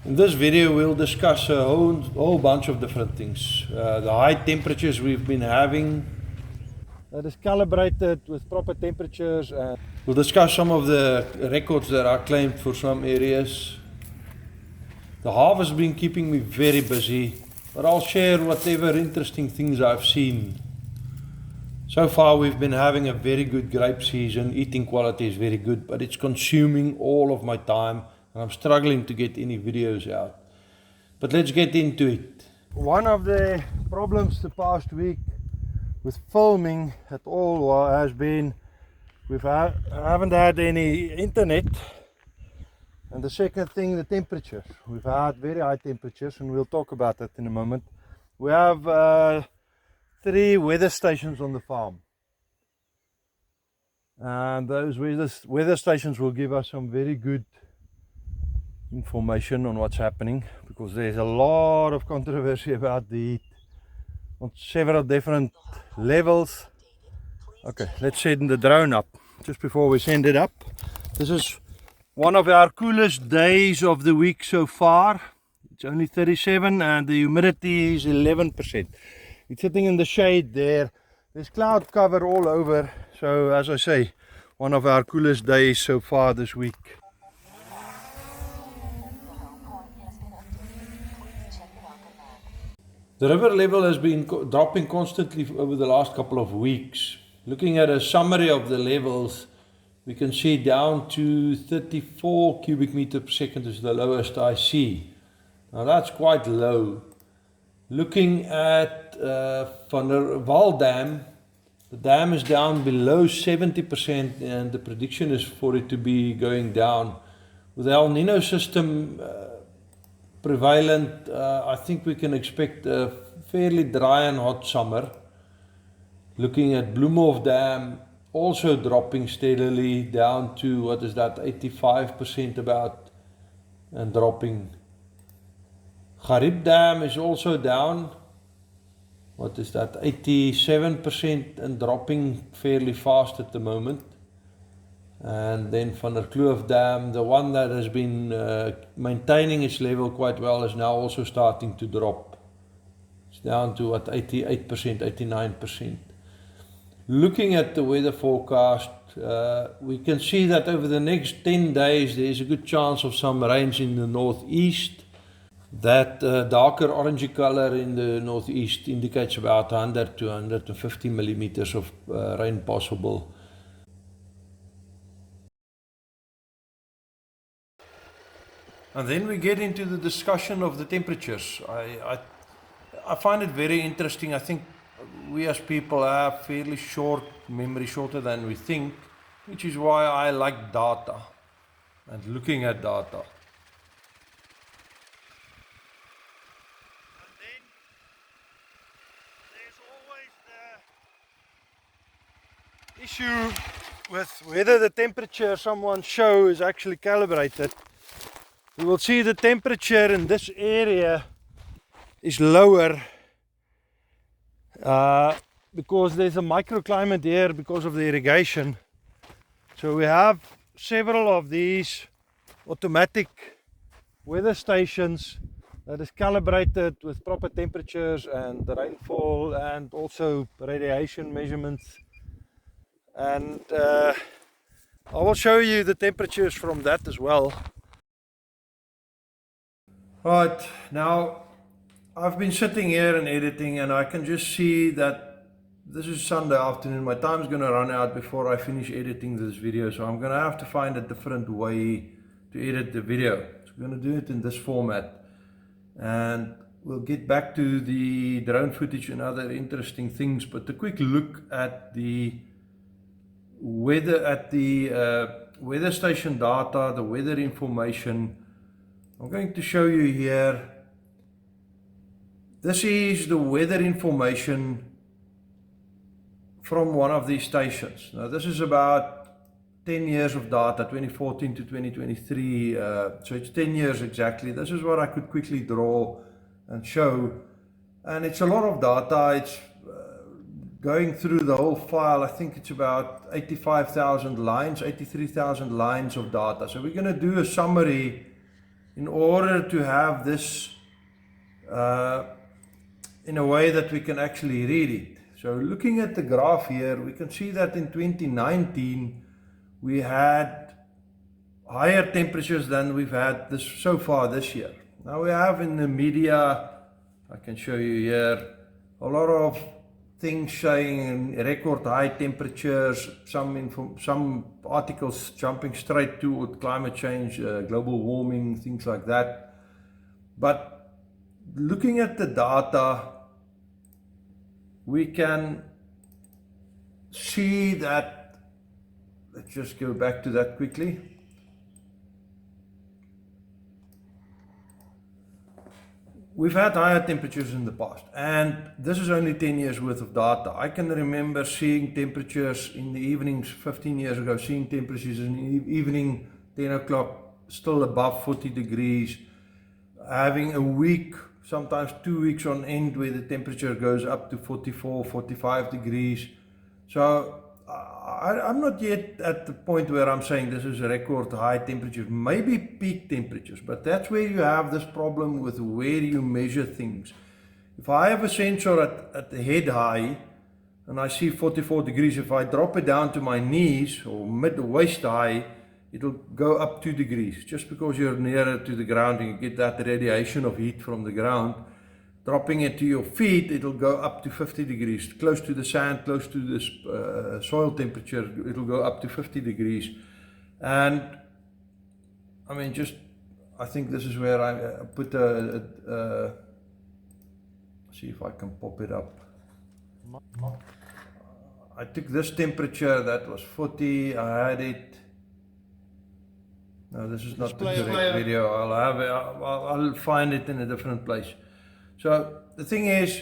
In this video, we'll discuss a whole bunch of different things. The high temperatures we've been having, that is calibrated with proper temperatures, and we'll discuss some of the records that are claimed for some areas. The harvest has been keeping me very busy, but I'll share whatever interesting things I've seen. So far we've been having a very good grape season. Eating quality is very good, but it's consuming all of my time and I'm struggling to get any videos out. But let's get into it. One of the problems the past week with filming at all has been we haven't had any internet, and the second thing, the temperatures. We've had very high temperatures, and we'll talk about that in a moment. We have 3 weather stations on the farm, and those weather stations will give us some very good information on what's happening, because there's a lot of controversy about the heat on several different levels. Okay, let's send the drone up. Just before we send it up, this is one of our coolest days of the week so far. It's only 37 and the humidity is 11%. It's sitting in the shade there. There's cloud cover all over, so as I say, one of our coolest days so far this week. The river level has been dropping constantly over the last couple of weeks. Looking at a summary of the levels, we can see down to 34 cubic meter per second is the lowest I see. Now that's quite low. Looking at Van der Wal Dam, the dam is down below 70% and the prediction is for it to be going down. With the El Nino system prevalent, I think we can expect a fairly dry and hot summer. Looking at Bloemhof Dam, also dropping steadily down to, what is that, 85% about, and dropping. Grape Dam is also down, what is that, 87% and dropping fairly fast at the moment. And then Van der Kloof Dam, the one that has been maintaining its level quite well, is now also starting to drop. It's down to what, 88%, 89%. Looking at the weather forecast, we can see that over the next 10 days there is a good chance of some rains in the northeast. That darker orangey color in the northeast indicates about 100 to 150 millimeters of rain possible. And then we get into the discussion of the temperatures. I find it very interesting. I think we as people have fairly short memory, shorter than we think, which is why I like data and looking at data. And then there's always the issue with whether the temperature someone shows is actually calibrated. You will see the temperature in this area is lower because there's a microclimate here because of the irrigation. So we have several of these automatic weather stations that is calibrated with proper temperatures and rainfall and also radiation measurements. And I will show you the temperatures from that as well. Right, now I've been sitting here and editing, and I can just see that this is Sunday afternoon. My time's going to run out before I finish editing this video, so I'm going to have to find a different way to edit the video. So we're going to do it in this format, and we'll get back to the drone footage and other interesting things. But a quick look at the weather, weather station data, the weather information. I'm going to show you here. This is the weather information from one of these stations. Now this is about 10 years of data, 2014 to 2023, so it's 10 years exactly. This is what I could quickly draw and show, and it's a lot of data. It's going through the whole file. I think it's about 85,000 lines, 83,000 lines of data. So we're going to do a summary in order to have this in a way that we can actually read it. So looking at the graph here, we can see that in 2019 we had higher temperatures than we've had so far this year. Now we have in the media, I can show you here, a lot of things showing record high temperatures, some articles jumping straight to climate change, global warming, things like that. But looking at the data, we can see that, let's just go back to that quickly. We've had higher temperatures in the past, and this is only 10 years worth of data. I can remember seeing temperatures in the evenings 15 years ago, seeing temperatures in the evening, 10 o'clock, still above 40 degrees, having a week, sometimes 2 weeks on end where the temperature goes up to 44, 45 degrees. So I'm not yet at the point where I'm saying this is a record high temperatures, maybe peak temperatures, but that's where you have this problem with where you measure things. If I have a sensor at the head high and I see 44 degrees, if I drop it down to my knees or mid waist high, it'll go up 2 degrees, just because you're nearer to the ground and you get that radiation of heat from the ground. Dropping it to your feet, it'll go up to 50 degrees. Close to the sand, close to the soil temperature, it'll go up to 50 degrees. And I mean, I think this is where I put see if I can pop it up. I took this temperature, that was 40, I had it. No, this is not the correct video. I'll find it in a different place. So the thing is,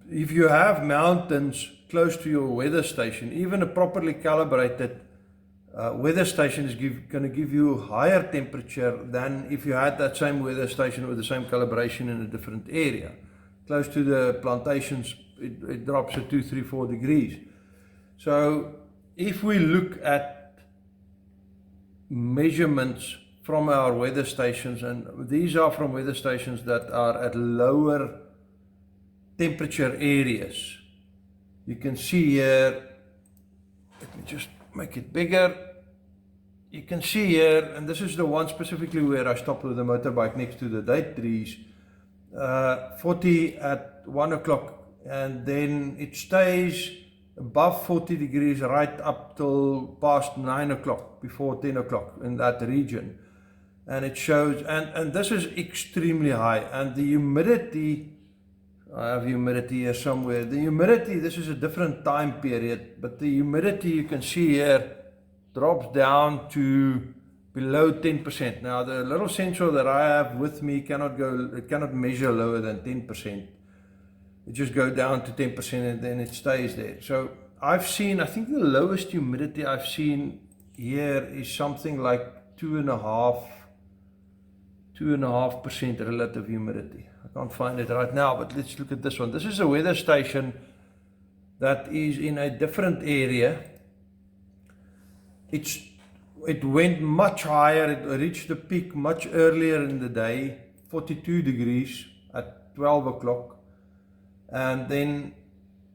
if you have mountains close to your weather station, even a properly calibrated weather station is going to give you higher temperature than if you had that same weather station with the same calibration in a different area. Close to the plantations, it drops at 2, 3, 4 degrees. So if we look at measurements from our weather stations, and these are from weather stations that are at lower temperature areas. You can see here, let me just make it bigger. You can see here, and this is the one specifically where I stopped with the motorbike next to the date trees, 40 at 1 o'clock, and then it stays above 40 degrees right up till past 9 o'clock, before 10 o'clock in that region. And it shows, and this is extremely high, and the humidity, I have humidity here somewhere, the humidity, this is a different time period, but the humidity you can see here drops down to below 10%. Now the little sensor that I have with me it cannot measure lower than 10%. It just goes down to 10% and then it stays there. So I've seen, I think the lowest humidity I've seen here is something like 2.5% relative humidity. I can't find it right now, but let's look at this one. This is a weather station that is in a different area. It went much higher, it reached the peak much earlier in the day, 42 degrees at 12 o'clock. And then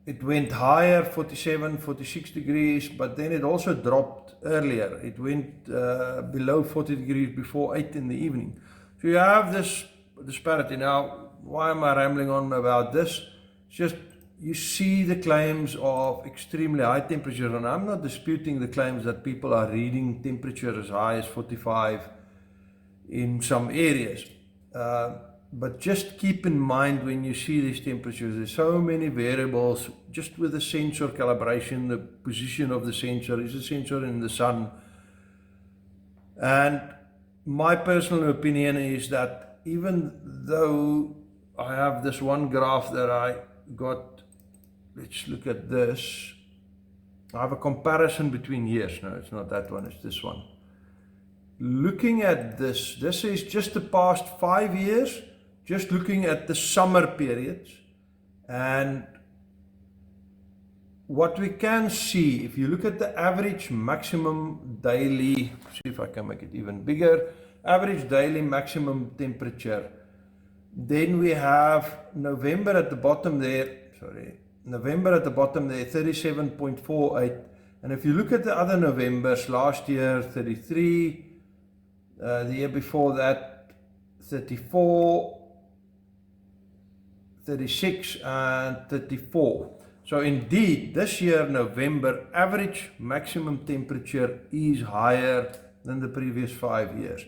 it went higher, 47, 46 degrees, but then it also dropped earlier. It went below 40 degrees before 8 in the evening. So you have this disparity. Now, why am I rambling on about this? It's just, you see the claims of extremely high temperature, and I'm not disputing the claims that people are reading temperature as high as 45 in some areas. But just keep in mind when you see these temperatures, there's so many variables just with the sensor calibration, the position of the sensor, is the sensor in the sun. And my personal opinion is that even though I have this one graph that I got, let's look at this. I have a comparison between years. No, it's not that one, it's this one. Looking at this is just the past 5 years, just looking at the summer periods. And what we can see, if you look at the average maximum daily, see if I can make it even bigger, average daily maximum temperature. Then we have November at the bottom there, November at the bottom there, 37.48. And if you look at the other Novembers, last year 33, the year before that 34, 36 and 34. So indeed, this year, November, average maximum temperature is higher than the previous 5 years.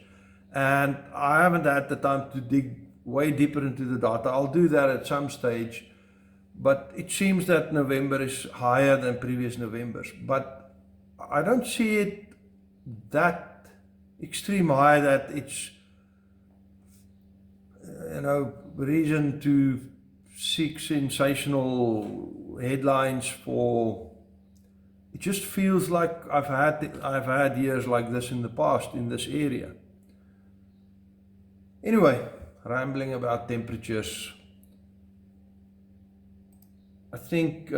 And I haven't had the time to dig way deeper into the data. I'll do that at some stage. But it seems that November is higher than previous Novembers. But I don't see it that extreme high that it's, reason to seek sensational headlines for. It just feels like I've had years like this in the past in this area. Anyway, rambling about temperatures. I think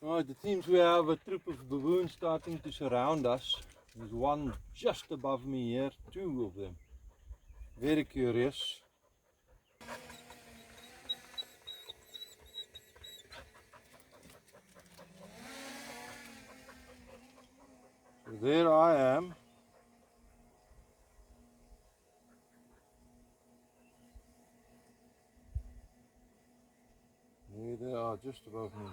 Right, it seems we have a troop of baboons starting to surround us. There's one just above me here, two of them. Very curious. So there I am. There they are, just above me.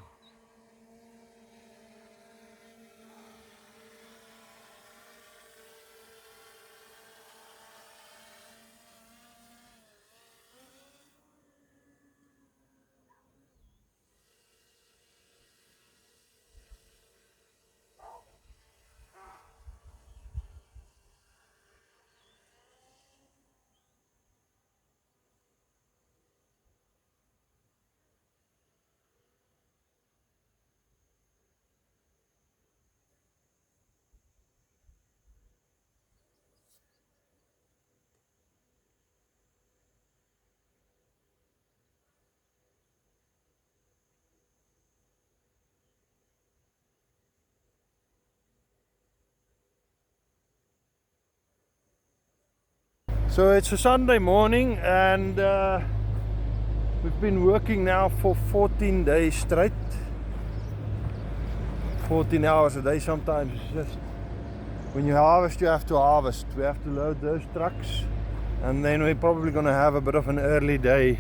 So it's a Sunday morning and we've been working now for 14 days straight. 14 hours a day sometimes. It's just when you harvest, you have to harvest. We have to load those trucks and then we're probably going to have a bit of an early day.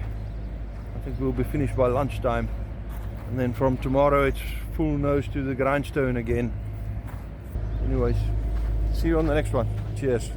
I think we'll be finished by lunchtime. And then from tomorrow it's full nose to the grindstone again. Anyways, see you on the next one. Cheers.